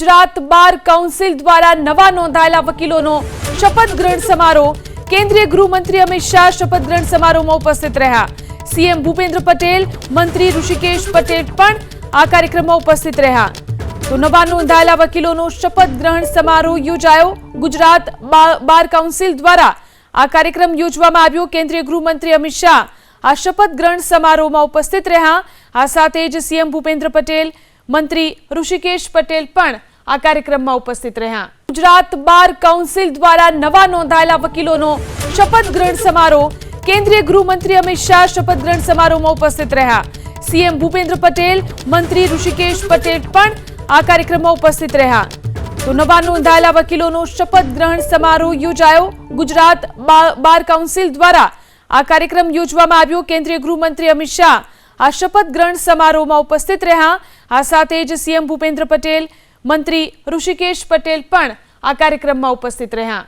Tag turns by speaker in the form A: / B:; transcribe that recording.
A: Gujarat bar council દ્વારા નવા નોંધાયેલા વકીલોનો શપથ ગ્રહણ સમારોહ। કેન્દ્રીય ગૃહમંત્રી અમિત શાહ શપથ ગ્રહણ સમારોહમાં ઉપસ્થિત રહ્યા। સીએમ ભૂપેન્દ્ર પટેલ, મંત્રી ઋષિકેશ પટેલ પણ આ કાર્યક્રમમાં ઉપસ્થિત રહ્યા। તો નવા નોંધાયેલા વકીલોનો શપથ ગ્રહણ સમારોહ યોજાયો। ગુજરાત બાર કાઉન્સિલ દ્વારા આ કાર્યક્રમ યોજવામાં આવ્યો। કેન્દ્રીય ગૃહમંત્રી અમિત શાહ આ શપથ ગ્રહણ સમારોહમાં ઉપસ્થિત રહ્યા। આ સાથે જ સીએમ ભૂપેન્દ્ર પટેલ, મંત્રી ઋષિકેશ પટેલ પણ આ કાર્યક્રમમાં ઉપસ્થિત રહ્યા। ગુજરાત બાર કાઉન્સિલ દ્વારા નવા નોંધાયેલા વકીલોનો શપથ ગ્રહણ સમારોહ। કેન્દ્રીય ગૃહમંત્રી અમિત શાહ શપથ ગ્રહણ સમારોહમાં ઉપસ્થિત રહ્યા। સીએમ ભૂપેન્દ્ર પટેલ, મંત્રી ઋષિકેશ પટેલ પણ આ કાર્યક્રમમાં ઉપસ્થિત રહ્યા। તો નવા નોંધાયેલા વકીલોનો શપથ ગ્રહણ સમારોહ યોજાયો। ગુજરાત બાર કાઉન્સિલ દ્વારા આ કાર્યક્રમ યોજવામાં આવ્યો। કેન્દ્રીય ગૃહમંત્રી અમિત શાહ આ શપથ ગ્રહણ સમારોહમાં ઉપસ્થિત રહ્યા। આ સાથે જ સીએમ ભૂપેન્દ્ર પટેલ, મંત્રી ઋષિકેશ પટેલ પણ આ કાર્યક્રમમાં ઉપસ્થિત રહ્યા।